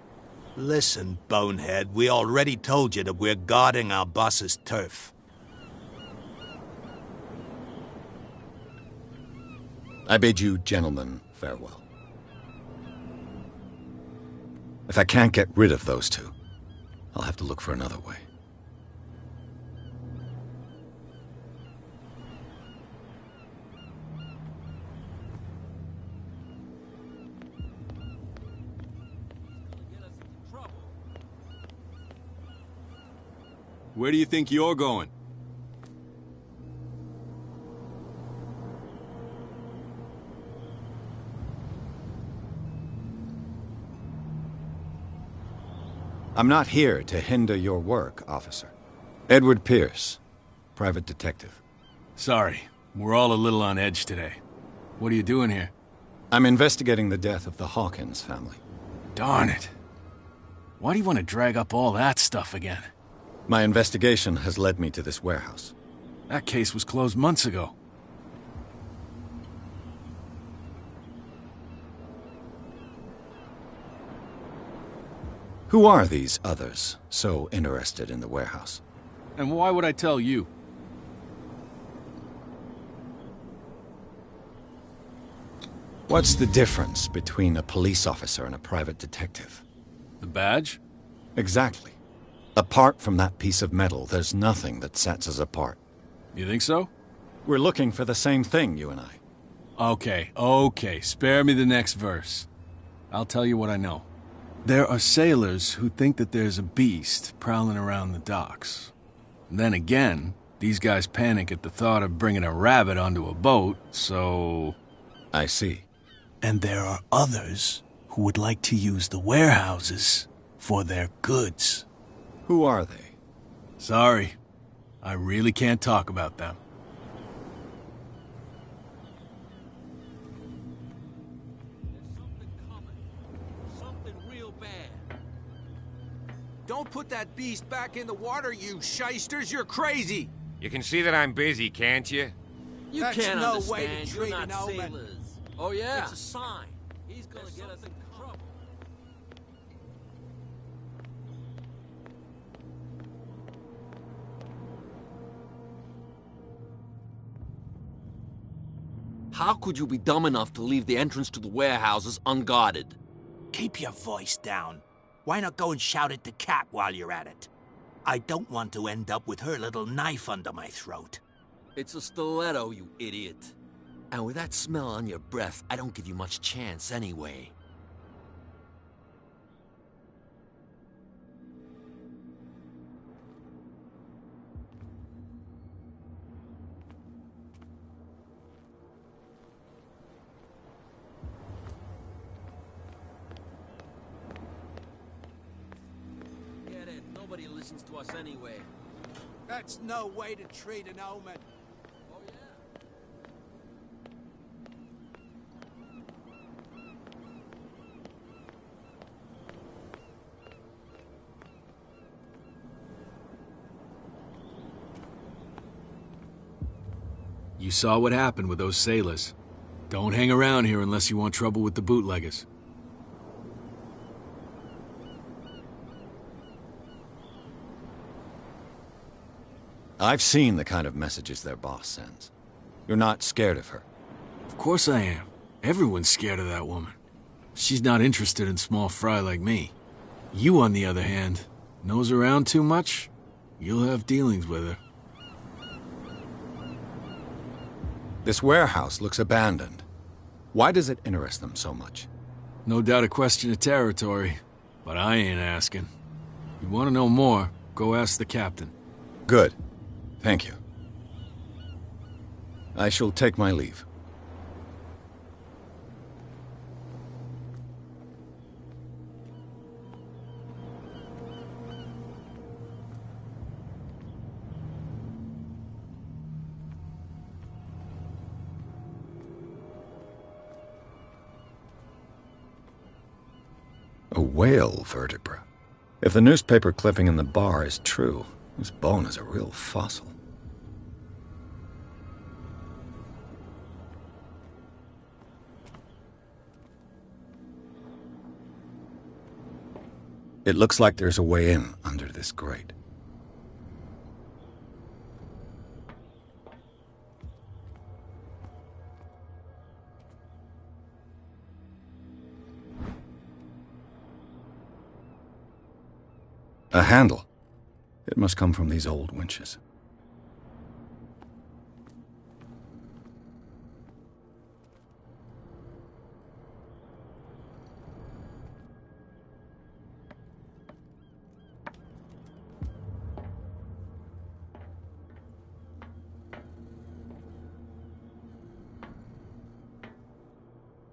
Listen, bonehead, we already told you that we're guarding our boss's turf. I bid you gentlemen farewell. If I can't get rid of those two, I'll have to look for another way. Where do you think you're going? I'm not here to hinder your work, officer. Edward Pierce, private detective. Sorry, we're all a little on edge today. What are you doing here? I'm investigating the death of the Hawkins family. Darn it. Why do you want to drag up all that stuff again? My investigation has led me to this warehouse. That case was closed months ago. Who are these others so interested in the warehouse? And why would I tell you? What's the difference between a police officer and a private detective? The badge? Exactly. Apart from that piece of metal, there's nothing that sets us apart. You think so? We're looking for the same thing, you and I. Okay. Spare me the next verse. I'll tell you what I know. There are sailors who think that there's a beast prowling around the docks. Then again, these guys panic at the thought of bringing a rabbit onto a boat, so... I see. And there are others who would like to use the warehouses for their goods. Who are they? Sorry. I really can't talk about them. Don't put that beast back in the water, you shysters! You're crazy! You can see that I'm busy, can't you? You That's can't no understand. way to You're treat not an old man. sailors. Oh, yeah? It's a sign. He's gonna get us in trouble. How could you be dumb enough to leave the entrance to the warehouses unguarded? Keep your voice down. Why not go and shout at the cat while you're at it? I don't want to end up with her little knife under my throat. It's a stiletto, you idiot. And with that smell on your breath, I don't give you much chance anyway. Get it? Nobody listens to us anyway. That's no way to treat an omen. Oh, yeah? You saw what happened with those sailors. Don't hang around here unless you want trouble with the bootleggers. I've seen the kind of messages their boss sends. You're not scared of her. Of course I am. Everyone's scared of that woman. She's not interested in small fry like me. You, on the other hand, nose around too much, you'll have dealings with her. This warehouse looks abandoned. Why does it interest them so much? No doubt a question of territory, but I ain't asking. You want to know more, go ask the captain. Good. Thank you. I shall take my leave. A whale vertebra. If the newspaper clipping in the bar is true, this bone is a real fossil. It looks like there's a way in under this grate. A handle. It must come from these old winches.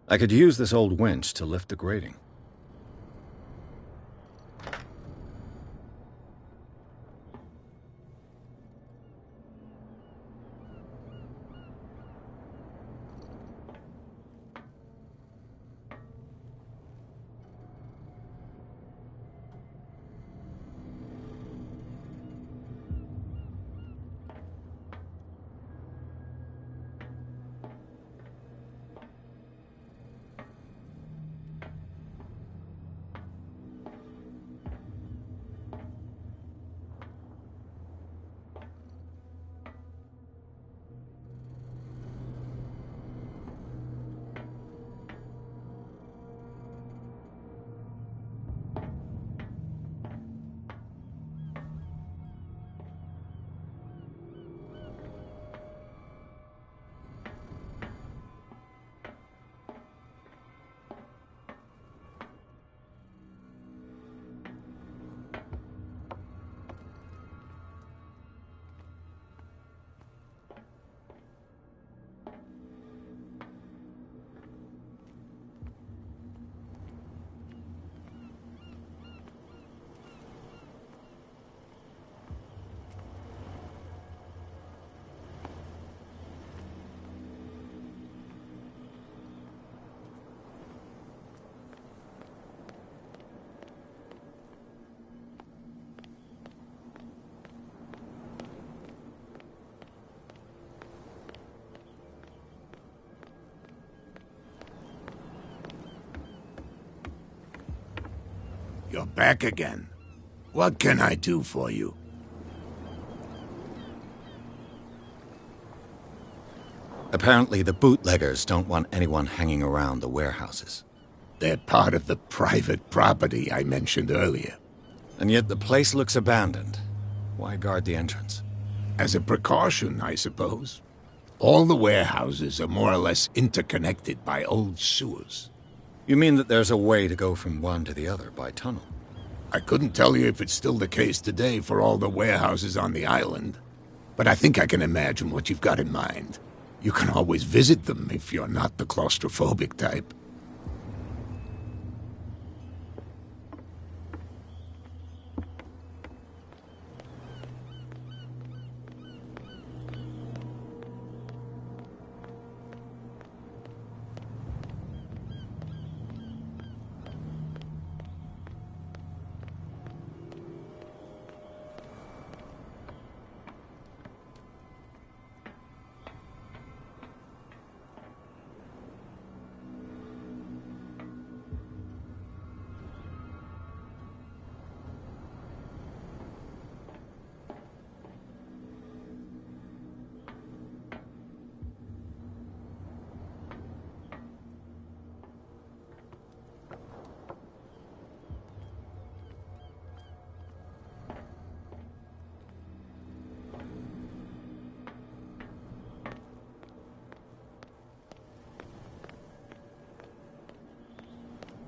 I could use this old winch to lift the grating. You're back again. What can I do for you? Apparently the bootleggers don't want anyone hanging around the warehouses. They're part of the private property I mentioned earlier. And yet the place looks abandoned. Why guard the entrance? As a precaution, I suppose. All the warehouses are more or less interconnected by old sewers. You mean that there's a way to go from one to the other by tunnel? I couldn't tell you if it's still the case today for all the warehouses on the island, but I think I can imagine what you've got in mind. You can always visit them if you're not the claustrophobic type.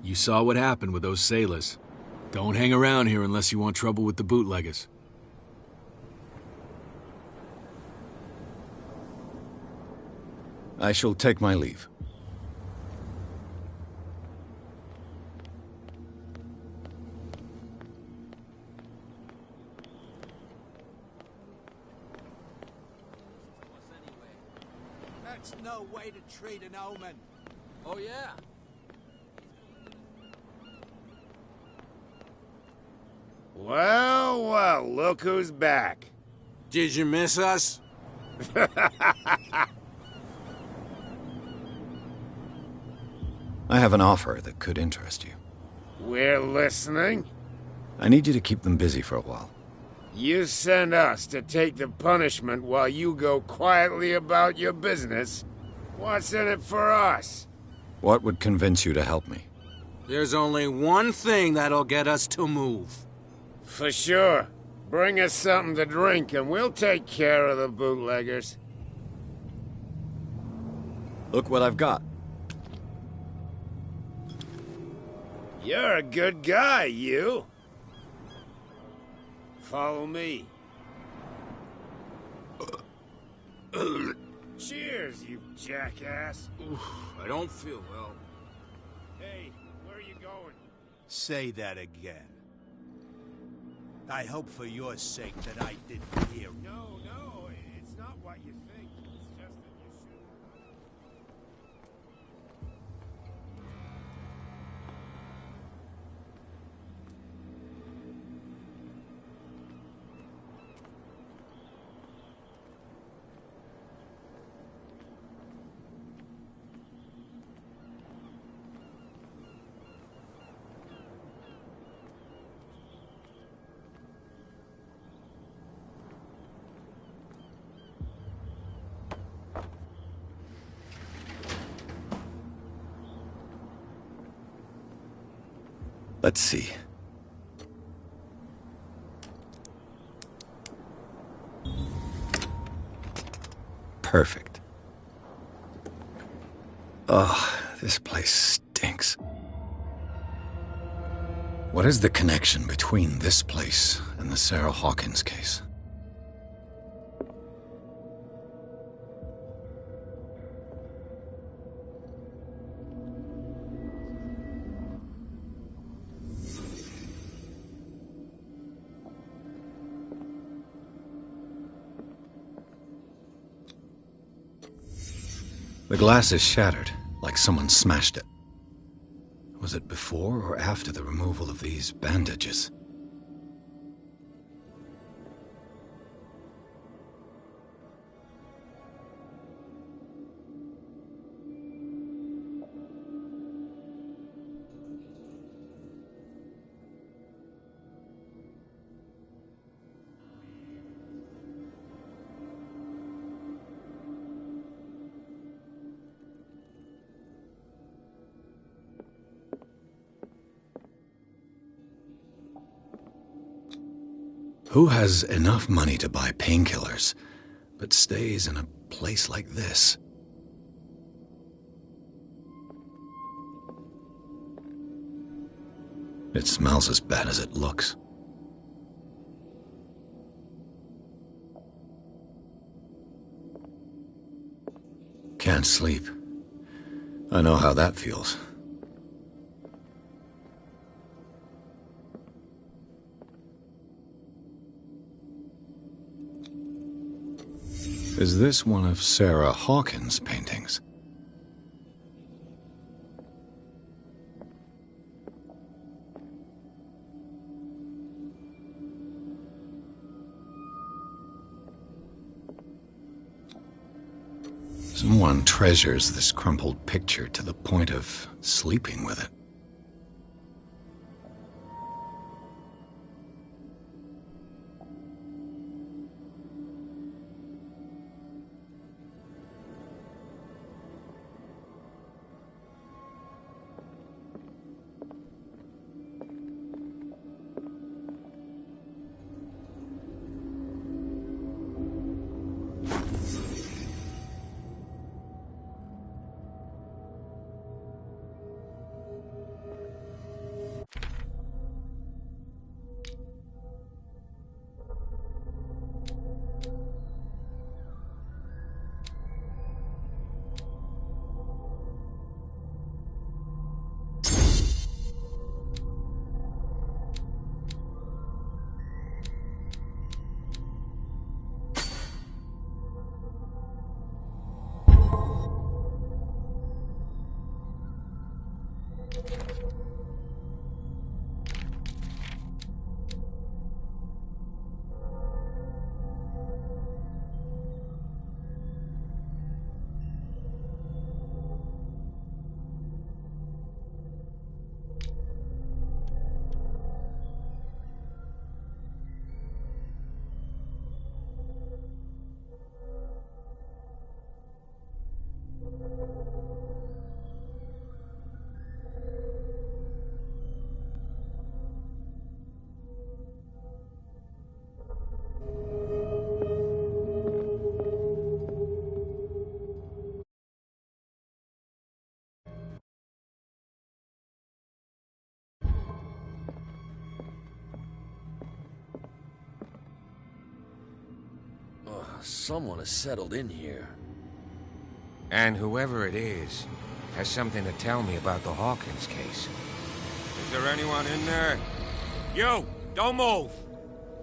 You saw what happened with those sailors. Don't hang around here unless you want trouble with the bootleggers. I shall take my leave. That's no way to treat an omen. Oh, yeah? Well, well, look who's back. Did you miss us? I have an offer that could interest you. We're listening. I need you to keep them busy for a while. You send us to take the punishment while you go quietly about your business. What's in it for us? What would convince you to help me? There's only one thing that'll get us to move. For sure. Bring us something to drink and we'll take care of the bootleggers. Look what I've got. You're a good guy, you. Follow me. Cheers, you jackass. I don't feel well. Hey, where are you going? Say that again. I hope for your sake that I didn't hear. No, it's not what you think. It's just that you should. Let's see. Perfect. Ugh, this place stinks. What is the connection between this place and the Sarah Hawkins case? The glass is shattered, like someone smashed it. Was it before or after the removal of these bandages? Who has enough money to buy painkillers, but stays in a place like this? It smells as bad as it looks. Can't sleep. I know how that feels. Is this one of Sarah Hawkins' paintings? Someone treasures this crumpled picture to the point of sleeping with it. Someone has settled in here. And whoever it is has something to tell me about the Hawkins case. Is there anyone in there? You! Don't move!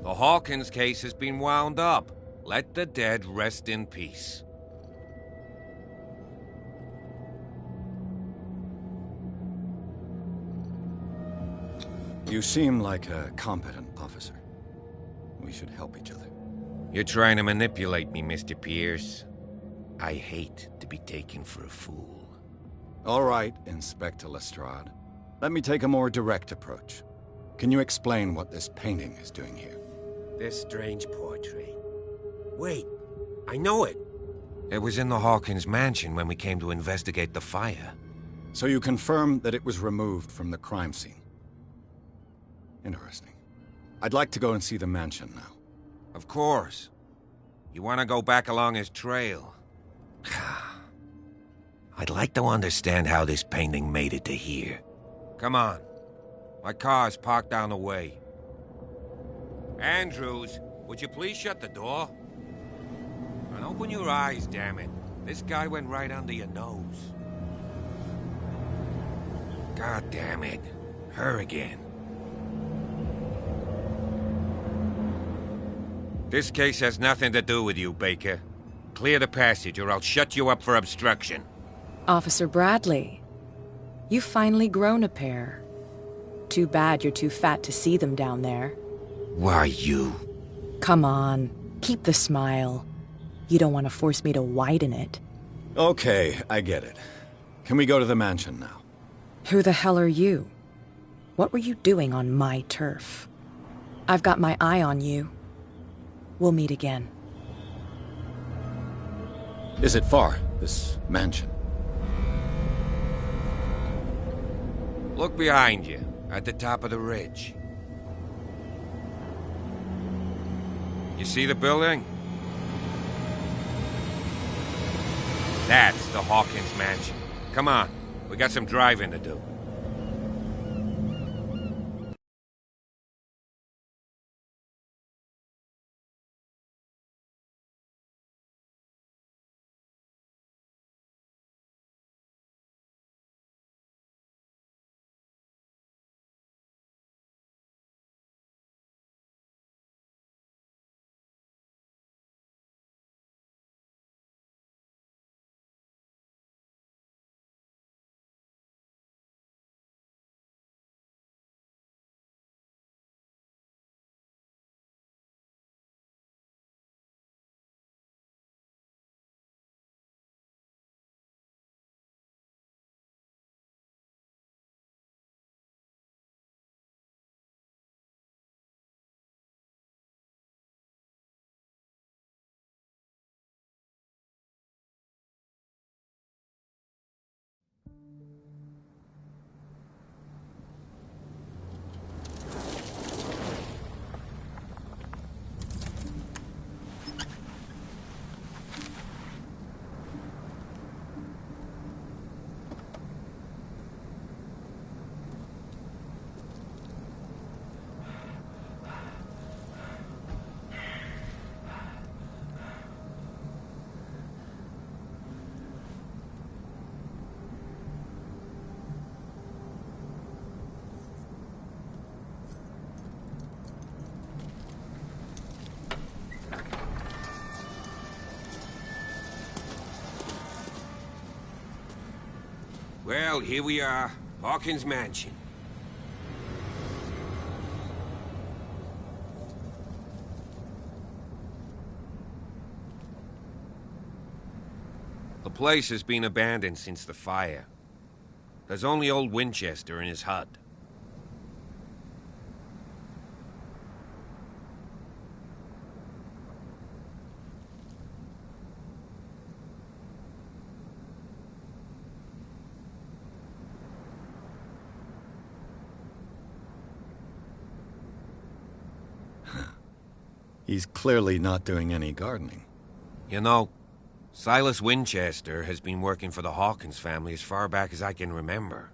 The Hawkins case has been wound up. Let the dead rest in peace. You seem like a competent officer. We should help each other. You're trying to manipulate me, Mr. Pierce. I hate to be taken for a fool. All right, Inspector Lestrade. Let me take a more direct approach. Can you explain what this painting is doing here? This strange portrait. Wait, I know it. It was in the Hawkins mansion when we came to investigate the fire. So you confirm that it was removed from the crime scene? Interesting. I'd like to go and see the mansion now. Of course. You want to go back along his trail? I'd like to understand how this painting made it to here. Come on. My car's parked down the way. Andrews, would you please shut the door? And open your eyes, damn it. This guy went right under your nose. God damn it. Her again. This case has nothing to do with you, Baker. Clear the passage or I'll shut you up for obstruction. Officer Bradley, you've finally grown a pair. Too bad you're too fat to see them down there. Why, you... Come on, keep the smile. You don't want to force me to widen it. Okay, I get it. Can we go to the mansion now? Who the hell are you? What were you doing on my turf? I've got my eye on you. We'll meet again. Is it far, this mansion? Look behind you, at the top of the ridge. You see the building? That's the Hawkins mansion. Come on, we got some driving to do. Well, here we are. Hawkins Mansion. The place has been abandoned since the fire. There's only old Winchester in his hut. He's clearly not doing any gardening. You know, Silas Winchester has been working for the Hawkins family as far back as I can remember.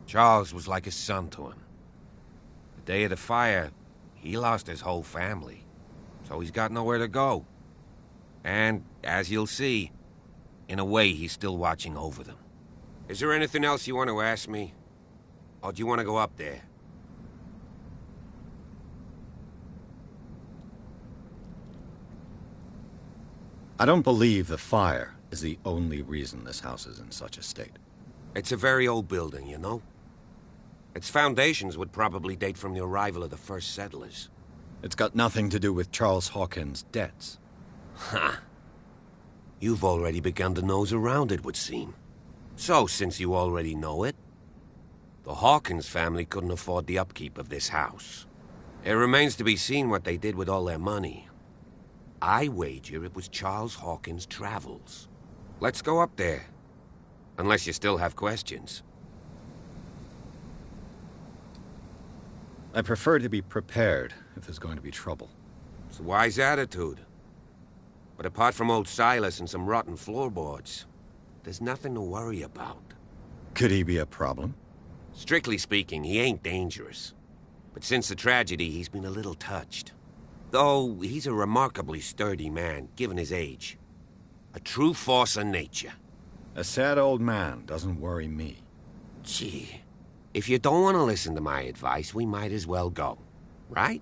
Charles was like a son to him. The day of the fire, he lost his whole family, so he's got nowhere to go. And, as you'll see, in a way, he's still watching over them. Is there anything else you want to ask me? Or do you want to go up there? I don't believe the fire is the only reason this house is in such a state. It's a very old building, you know? Its foundations would probably date from the arrival of the first settlers. It's got nothing to do with Charles Hawkins' debts. Ha! You've already begun to nose around, it would seem. So, since you already know it, the Hawkins family couldn't afford the upkeep of this house. It remains to be seen what they did with all their money. I wager it was Charles Hawkins' travels. Let's go up there. Unless you still have questions. I prefer to be prepared if there's going to be trouble. It's a wise attitude. But apart from old Silas and some rotten floorboards, there's nothing to worry about. Could he be a problem? Strictly speaking, he ain't dangerous. But since the tragedy, he's been a little touched. Though he's a remarkably sturdy man, given his age. A true force of nature. A sad old man doesn't worry me. Gee, if you don't want to listen to my advice, we might as well go. Right?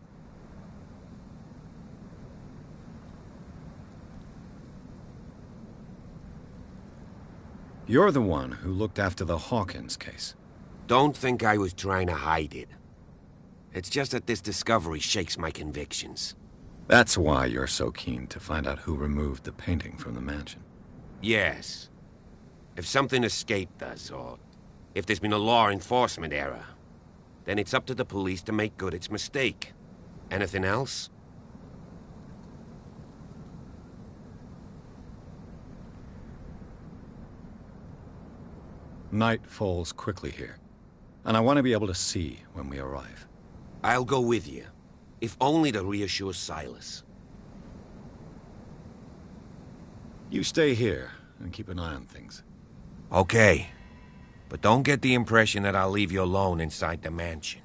You're the one who looked after the Hawkins case. Don't think I was trying to hide it. It's just that this discovery shakes my convictions. That's why you're so keen to find out who removed the painting from the mansion. Yes. If something escaped us, or if there's been a law enforcement error, then it's up to the police to make good its mistake. Anything else? Night falls quickly here, and I want to be able to see when we arrive. I'll go with you, if only to reassure Silas. You stay here and keep an eye on things. Okay. But don't get the impression that I'll leave you alone inside the mansion.